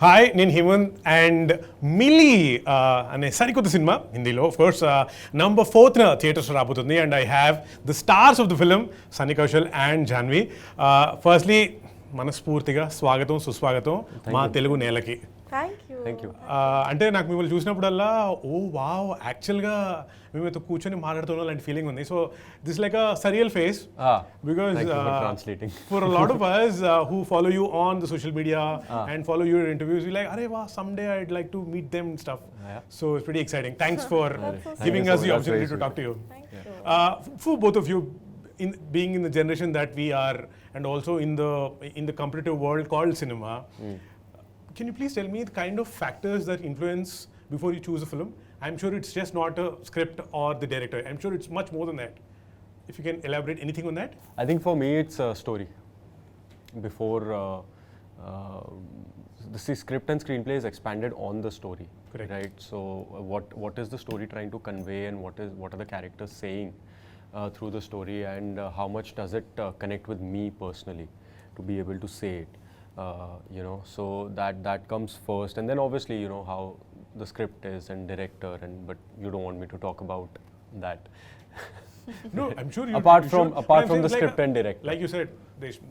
Hi నేను Hemant and milli అనే సరికొత్త సినిమా హిందీలో కోర్స్ నంబర్ 4th థియేటర్స్ రాబోతుంది and I have the stars of the film Sunny Kaushal and Janhvi. Firstly మనస్ఫూర్తిగా స్వాగతం సుస్వాగతం మా తెలుగు నేలకి. Thank you. అంటే నాకు మిమ్మల్ని చూసినప్పుడల్లా ఓ వావ్ యాక్చువల్గా మేమైతే కూర్చొని మాట్లాడుతున్నాం లాంటి ఫీలింగ్ ఉంది. So this like a surreal face because for a lot of us who follow you on the social media and follow your interviews, we like, "Arey wow, someday I'd like to meet them and stuff." So it's pretty exciting. Thanks for giving us the opportunity to talk to you. Thank you. For both of you, being in the generation that we are and also in the competitive world called cinema, can you please tell me the kind of factors that influence before you choose a film? I'm sure it's just not a script or the director. I'm sure it's much more than that. If you can elaborate anything on that? I think for me it's a story. Before the script and screenplay is expanded on the story. Correct. Right? So what is the story trying to convey and what are the characters saying through the story, and how much does it connect with me personally to be able to say it. So that comes first, and then obviously how the script is and director, but you don't want me to talk about that. No, I'm sure you. apart you from should. the script and director, like you said,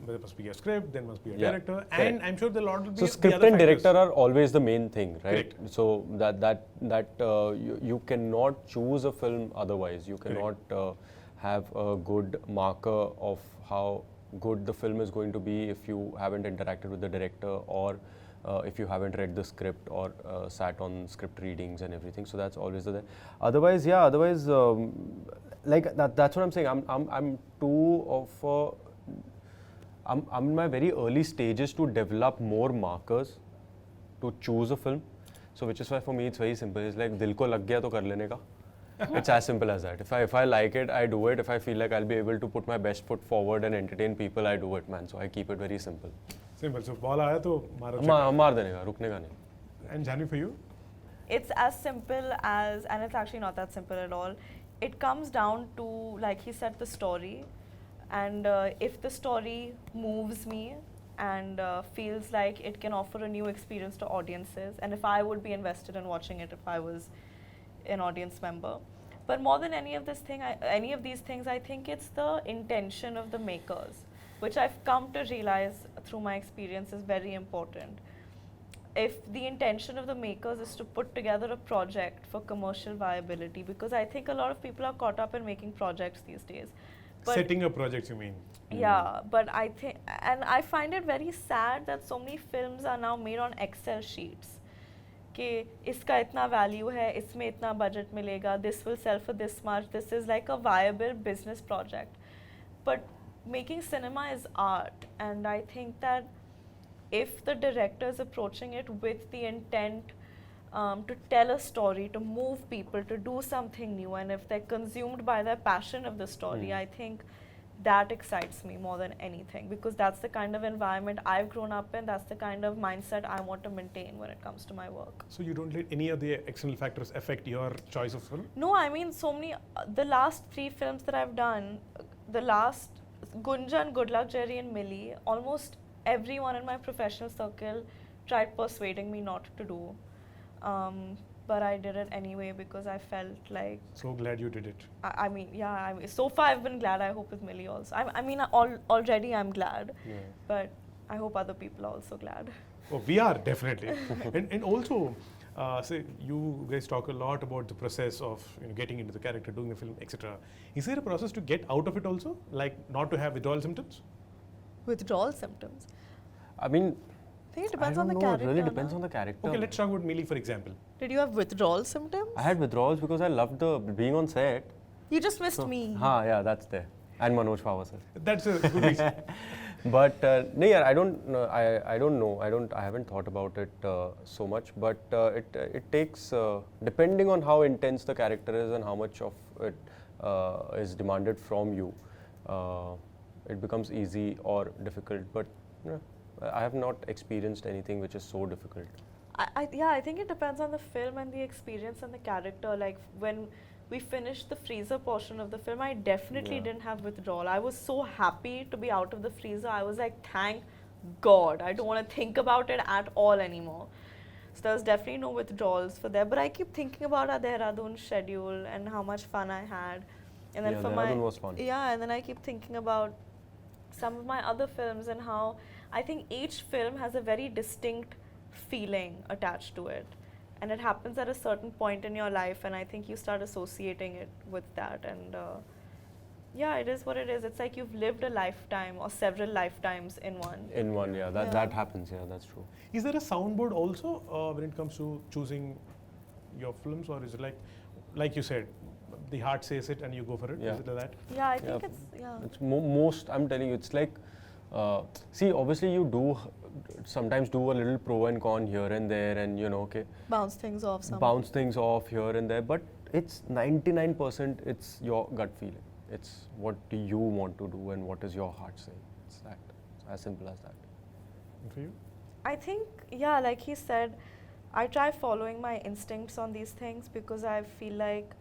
there must be a script, there must be a director, correct. and I'm sure the lot will be. So the script other and factors. director are always the main thing, right? Correct. So that you cannot choose a film otherwise. You cannot have a good marker of how good the film is going to be if you haven't interacted with the director, or if you haven't read the script or sat on script readings and everything. So that's always the otherwise like that's what I'm saying. I'm too of I'm in my very early stages to develop more markers to choose a film. So which is why for me it's very simple. It's like dil ko lag gaya to kar lene ka. It's as simple as that. If I like it, I do it. If I feel like I'll be able to put my best foot forward and entertain people, I do it, man. So I keep it very simple. Simple. So ball आया तो मारो. मार देने का, रुकने का नहीं. And Janhvi, for you? It's as simple as, and it's actually not that simple at all. It comes down to, like he said, the story. And if the story moves me and feels like it can offer a new experience to audiences, and if I would be invested in watching it if I was an audience member. But more than any of these things, I think it's the intention of the makers, which I've come to realize through my experience is very important. If the intention of the makers is to put together a project for commercial viability, because I think a lot of people are caught up in making projects these days. But Setting up projects, you mean? yeah, but I think, and I find it very sad that so many films are now made on Excel sheets. कि इसका इतना value है, इसमें इतना budget मिलेगा, this will sell for this much, this is like a viable business project. But making cinema is art, and I think that if the director is approaching it with the intent to tell a story, to move people, to do something new, and if they're consumed by their passion of the story, I think that excites me more than anything, because that's the kind of environment I've grown up in, that's the kind of mindset I want to maintain when it comes to my work. So you don't let any of the external factors affect your choice of film? No, I mean so many, the last 3 films that I've done, the last Gunjan, Good Luck, Jerry and Millie, almost everyone in my professional circle tried persuading me not to do. But I did it anyway because I felt like. So glad you did it. I mean, so far I've been glad. I hope with Millie also. I mean, already I'm glad, but I hope other people are also glad. Oh, we are definitely. and also, say you guys talk a lot about the process of getting into the character, doing the film, etc. Is there a process to get out of it also, like not to have withdrawal symptoms? Withdrawal symptoms. I mean, I think it depends I on don't the know, character. it really depends on the character. Okay, let's talk about Millie, for example. Did you have withdrawal symptoms? I had withdrawals because I loved being on set. You just missed me. Yeah, that's there. And Manoj Pawar sir. That's a good reason. But no, yeah, I don't know. I haven't thought about it so much. But it takes, depending on how intense the character is and how much of it is demanded from you, it becomes easy or difficult. But I have not experienced anything which is so difficult. I think it depends on the film and the experience and the character. Like when we finished the freezer portion of the film, I definitely didn't have withdrawal. I was so happy to be out of the freezer. I was like, thank God, I don't want to think about it at all anymore. So there's definitely no withdrawals for there. But I keep thinking about our Dehradun schedule and how much fun I had. And then Yeah, for Dehradun was fun. Yeah, and then I keep thinking about some of my other films and how I think each film has a very distinct feeling attached to it. And it happens at a certain point in your life, and I think you start associating it with that. And yeah, it is what it is. It's like you've lived a lifetime or several lifetimes in one. In one, yeah. That happens, yeah, that's true. Is there a soundboard also when it comes to choosing your films, or is it like you said, the heart says it and you go for it? Yeah. Is it like that? Yeah, I think It's most, I'm telling you, it's like, see, obviously you do sometimes do a little pro and con here and there, and you know, okay, bounce things off some. bounce things off here and there, but it's 99% it's your gut feeling. It's what do you want to do and what is your heart saying. It's that. It's as simple as that. And for you? I think, yeah, like he said, I try following my instincts on these things because I feel like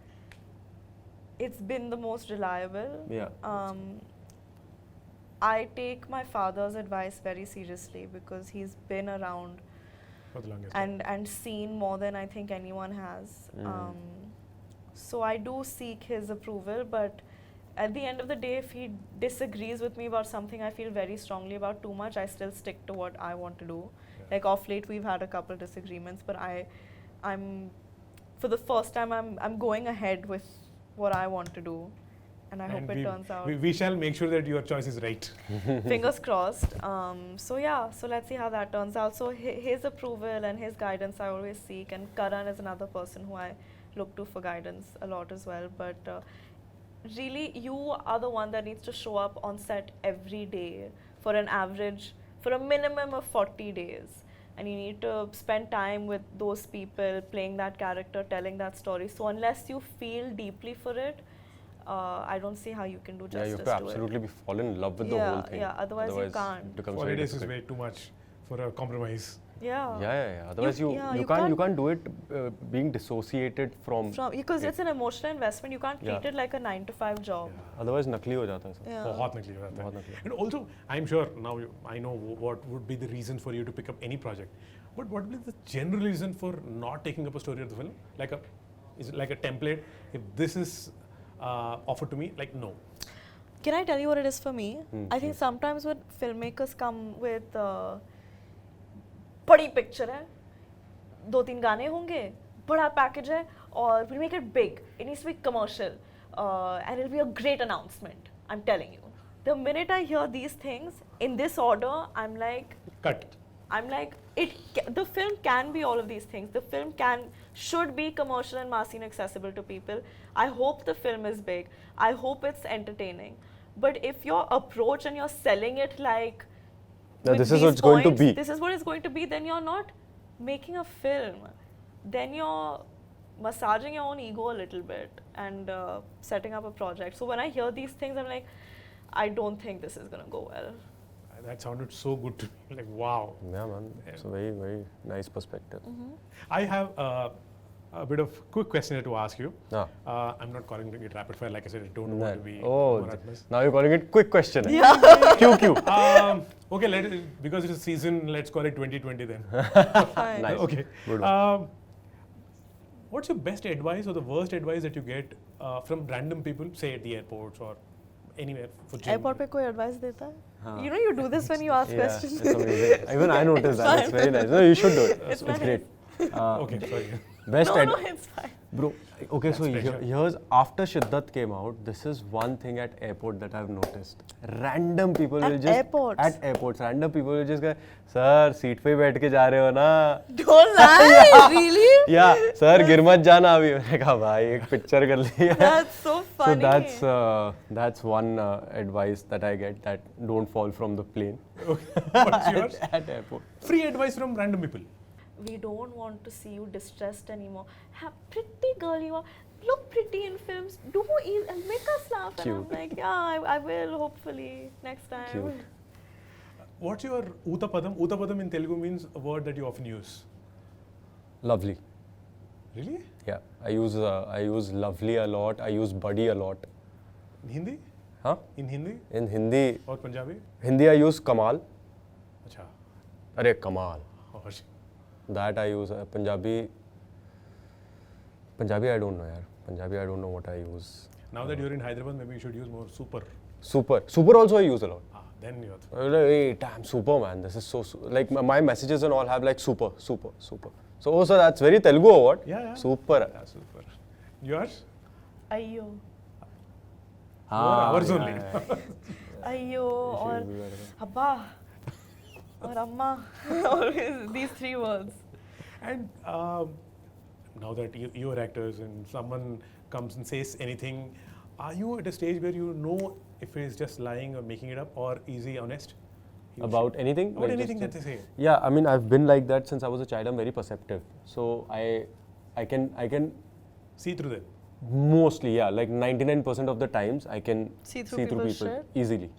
it's been the most reliable. Yeah. I take my father's advice very seriously because he's been around For the longest and seen more than I think anyone has. So I do seek his approval, but at the end of the day, if he disagrees with me about something I feel very strongly about too much, I still stick to what I want to do. Yeah. Like off late, we've had a couple disagreements, but I'm for the first time, I'm going ahead with what I want to do, and I hope it turns out. We shall make sure that your choice is right. Fingers crossed. So yeah, so let's see how that turns out. So his approval and his guidance I always seek, and Karan is another person who I look to for guidance a lot as well. But really, you are the one that needs to show up on set every day for a minimum of 40 days. And you need to spend time with those people, playing that character, telling that story. So unless you feel deeply for it, I don't see how you can do justice to it. Yeah, you have to absolutely fall in love with the whole thing. Yeah, otherwise you can't. It becomes 40 very days is difficult. way too much for a compromise. Yeah. Otherwise you can't do it being dissociated from because it. it's an emotional investment. You can't treat it like a 9-to-5 job. Otherwise nakli ho jata hai sir. Yeah. बहुत नकली हो जाता है. बहुत नकली. And also, I'm sure now I know what would be the reason for you to pick up any project. But what would be the general reason for not taking up a story of the film? Is it like a template? If this is offered to me, like no. Can I tell you what it is for me? I think sometimes when filmmakers come with बड़ी picture है, 2-3 गाने होंगे, बड़ा package है, और we'll make it big. It needs to be commercial, and it'll be a great announcement. I'm telling you. The minute I hear these things in this order, I'm like, Cut. I'm like, the film can be all of these things. The film should be commercial and massy and accessible to people. I hope the film is big. I hope it's entertaining. But if your approach and you're selling it like, this is what it's going to be. This is what it's going to be, then you're not making a film. Then you're massaging your own ego a little bit and setting up a project. So when I hear these things, I'm like, I don't think this is going to go well. That sounded so good to me. Like, wow. Yeah, man. It's a very, very nice perspective. I have a bit of quick question to ask you. Ah. I'm not calling it rapid fire. Like I said, I don't want to be Oh, monotonous. now you're calling it quick question. Yeah. QQ. Okay, because it's a season, let's call it 2020 then. Fine. Nice. Okay. Good one. What's your best advice or the worst advice that you get from random people, say at the airports or anywhere for gym? Airport पे कोई advice देता है? You know you do this when you ask Yeah, questions. it's amazing. Even I noticed that. It's very nice. No, you should do it. It's nice. great. Okay, sorry. Best No, it's fine. Bro, okay, so pressure. here's after Shiddat came out, this is one thing at airport that I've noticed. Random people will just At airports, random people will just go, sir, seat पे बैठ के जा रहे हो ना? Don't lie, really? Yeah, sir, गिर मत जाना अभी. मैंने कहा भाई एक पिक्चर कर ली है. That's so funny. So that's one advice that I get, that don't fall from the plane. Okay. What's yours? At airport. Free advice from random people. We don't want to see you distressed anymore. Pretty girl you are. Look pretty in films. Do and make us laugh. Cute. And I'm like, yeah, I will hopefully next time. Cute. What's your Utapadam? Utapadam in Telugu means a word that you often use. Lovely. Really? Yeah, I use lovely a lot. I use buddy a lot. In Hindi? Huh? In Hindi In Hindi, or Punjabi? I use Kamal. Achha. Arey kamal. Or That I use. Punjabi I don't know yaar. Punjabi I don't know what I use. now that you're in Hyderabad, maybe you should use more super. Super also I use a lot. Then you're. Hey, damn, super man. This is so like my messages and all have like super. So that's very Telugu or what? Yeah. Super. Yeah, super. Yours? Ayyo. 4 hours only. Ayyo or Abba or Amma. Always these 3 words. And now that you are actors and someone comes and says anything, are you at a stage where you know if it is just lying or making it up, or is he honest? About anything? About Like anything just- that they say. Yeah, I mean I've been like that since I was a child. I'm very perceptive. So I can See through them. mostly, yeah, like 99% of the times I can See through people's people shit? easily.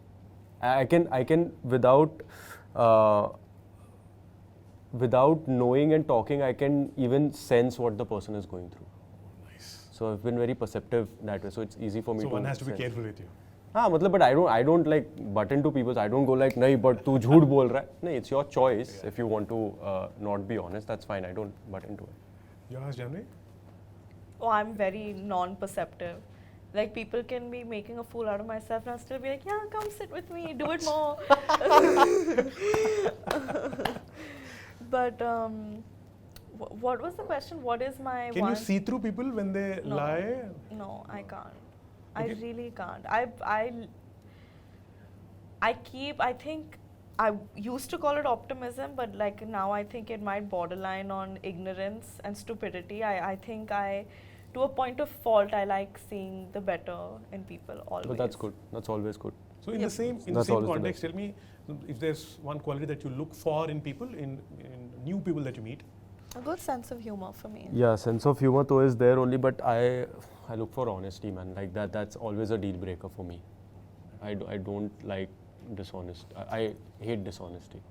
I can without knowing and talking, I can even sense what the person is going through. Nice. So I've been very perceptive that way. So it's easy for me So to one has to be sense. careful with you. But I don't like butt into people's. I don't go like, nahi, but tu jhoot bol raha hai. No, it's your choice. Yeah. If you want to not be honest, that's fine. I don't butt into it. Yours, Janhvi? Oh, I'm very non-perceptive. Like people can be making a fool out of myself and I'll still be like, yeah, come sit with me, do it more. But what was the question? What is my Can one? you see through people when they No. lie? No, I can't. Okay. I really can't. I think I used to call it optimism, but like now I think it might borderline on ignorance and stupidity. I think to a point of fault, I like seeing the better in people always. But that's good. That's always good. So in Yep. the same That's always the context, tell me if there's one quality that you look for in people, in new people that you meet. A good sense of humor for me. Yeah, sense of humor though is there only, but I look for honesty, man. Like that's always a deal breaker for me. I don't like dishonest. I hate dishonesty,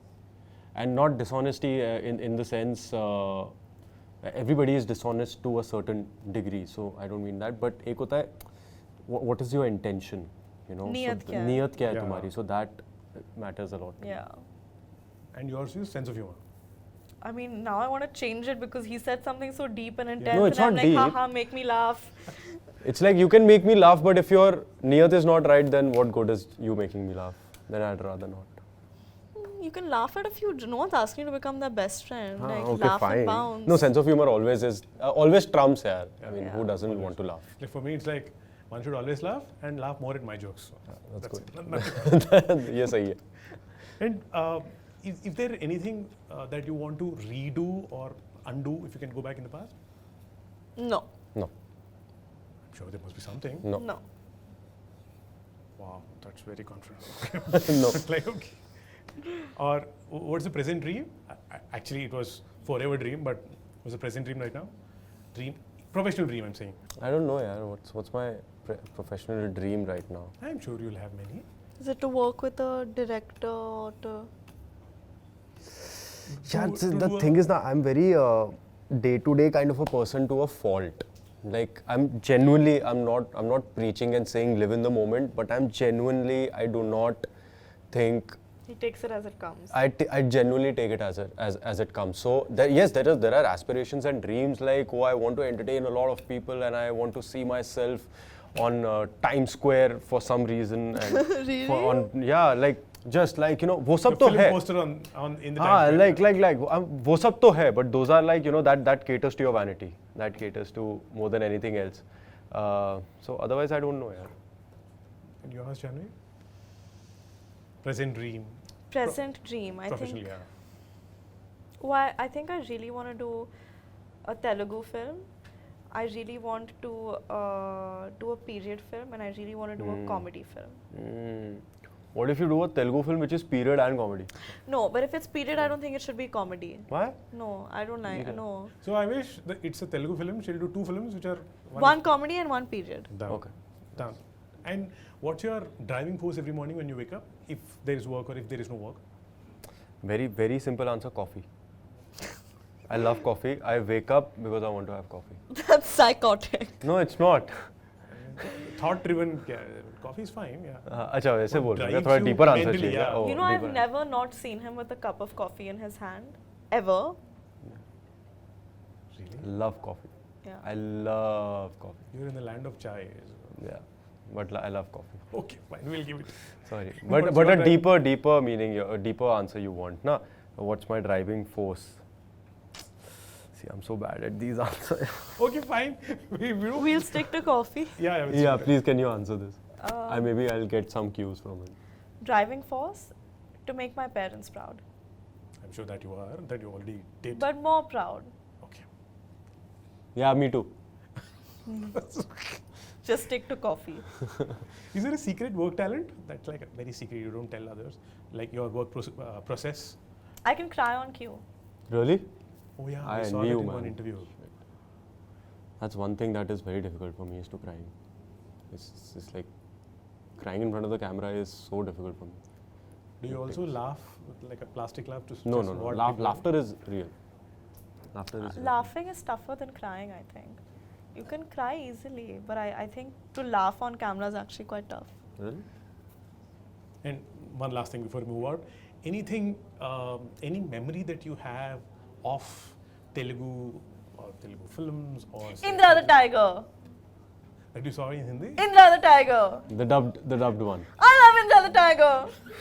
and not dishonesty in the sense everybody is dishonest to a certain degree. So I don't mean that. But ek hota hai, what is your intention? You know, Niyat so kya hai? niyat kya hai Yeah. tumhari? So that matters a lot. Yeah. And yours is sense of humor. I mean, now I want to change it because he said something so deep and intense. No, it's and I'm not like, deep. haha, make me laugh. It's like you can make me laugh, but if your niyat is not right, then what good is you making me laugh? Then I'd rather not. You can laugh at a few. No one's asking you to become their best friend. Like, Okay, laugh fine. and bounce. No, sense of humor always is always trumps, yaar. I mean, Yeah. who doesn't want to laugh? Like for me, it's like one should always laugh and laugh more at my jokes. So That's it. good. Nothing. Yes, I And is there anything that you want to redo or undo if you can go back in the past? No. No, I'm sure there must be something. no, No. Wow, that's very confident. no. Like, okay. Or what's the present dream? Actually, it was forever dream, but what's the present dream right now? Dream, professional dream, I'm saying. I don't know, yaar. What's my professional dream right now? I'm sure you'll have many. Is it to work with a director or to... Yeah, To the do thing is that I'm very day-to-day kind of a person to a fault. Like I'm not preaching and saying live in the moment, but I do not think. He takes it as it comes. I genuinely take it as it comes. So there are aspirations and dreams like, oh, I want to entertain a lot of people and I want to see myself on Times Square for some reason. And Really? just like, you know, वो The सब तो film है. poster in the हाँ, Times like Square. वो सब तो है, but those are like, you know, that caters to your vanity. That caters to more than anything else. So otherwise, I don't know, yaar. And yours, Janhvi? Present dream. Present dream, I Professional, think. yeah. Well, I think I really want to do a Telugu film. I really want to do a period film, and I really want to do a comedy film. What if you do a Telugu film which is period and comedy? No, but if it's period, I don't think it should be comedy. Why? No, I don't like. No, So I wish that it's a Telugu film. She'll do 2 films which are one comedy and one period. Done. Okay. Done. And what's your driving force every morning when you wake up? If there is work or if there is no work? Very, very simple answer, coffee. I love coffee. I wake up because I want to have coffee. That's psychotic. No, it's not. thought driven coffee is fine, yeah. अच्छा वैसे बोल रहे हैं drives थोड़ा you deeper answer mentally, चाहिए. yeah. Oh, You know, I've deeper. never not seen him with a cup of coffee in his hand, ever. Really? Love coffee. Yeah. I love coffee. You're in the land of chai. Yeah, but I love coffee. Okay, fine, we'll give it. Sorry, What's but your a deeper meaning, a deeper answer you want, na? What's my driving force? See, I'm so bad at these answers. Okay, fine. we don't. We'll stick to coffee. Yeah, Yeah, please, can you answer this? Uh, Maybe I'll get some cues from it. Driving force to make my parents proud, I'm sure that you already did. but more proud. Okay. Yeah, me too. Just stick to coffee. Is there a secret work talent that's like very secret, you don't tell others? Like your work process? I can cry on cue. Really? Oh yeah, I I saw envy that you, in man. one interview. That's one thing that is very difficult for me, is to crying. It's like crying in front of the camera is so difficult for me. Do you also laugh with like a plastic laugh to No, just no, no. what people- Laughter is real. Laughter is real. Laughing is tougher than crying, I think. You can cry easily, but I think to laugh on camera is actually quite tough. Really? And one last thing before we move out. Anything, any memory that you have of Telugu or Telugu films or Indra the Tiger! that you saw in Hindi? Indra the Tiger! The dubbed one. I love Indra the Tiger!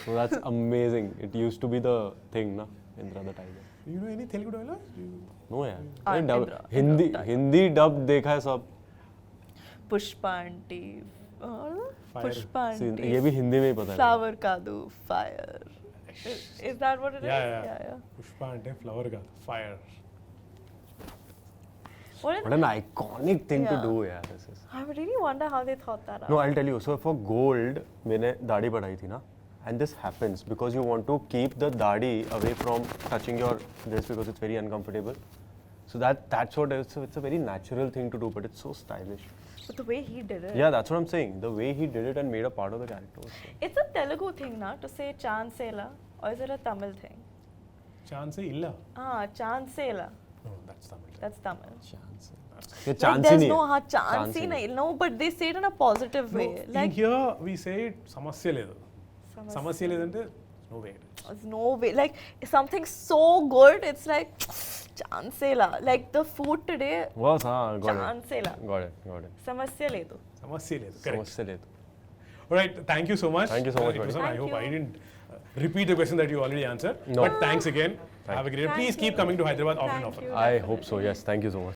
So that's amazing. It used to be the thing, na? Indra the Tiger. Do you know any Telugu dialogues? No यार. Ah, नहीं, dub- Indra Hindi Tiger. Hindi dub देखा है सब. Pushpa aunty. Fire. Pushpa See, aunty. ये भी हिंदी में ही पता है. Flower kadu, fire. Is that what it is? Yeah. Pushpa and flower ka fire. What an iconic thing to Yeah. do, यार. This is. I really wonder how they thought that out. No, I'll tell you. So for gold, मैंने दाढ़ी बढ़ाई थी ना, and this happens because you want to keep the दाढ़ी away from touching your this because it's very uncomfortable. So that's what it's a very natural thing to do, but it's so stylish. But the way he did it. Yeah, that's what I'm saying. The way he did it and made a part of the character. Was so. It's a Telugu thing, na, to say chansela, or is it a Tamil thing? Chance illa. Chansela. No, that's Tamil. That's Tamil. Chance. ये Like chance ही there's नहीं no है. chance ही ही नहीं. nahi. No, but they say it in a positive way. In Like here we say it సమస్య లేదు. సమస్య లేదంటే no way. there's no way. Like something so good, it's like chansela. Like the food today, Was हाँ, got it. chansela. Got it. Samasya ledu. సమస్య లేదు. Correct. समझ से ले तो. Alright, thank you so much. Thank you so much, It was buddy. fun. I Thank hope I you. didn't repeat the question that you already answered. No. But thanks again. Have a great day. Thank Please keep you. coming to Hyderabad often and Thank often. you. I hope so. Yes. Thank you so much.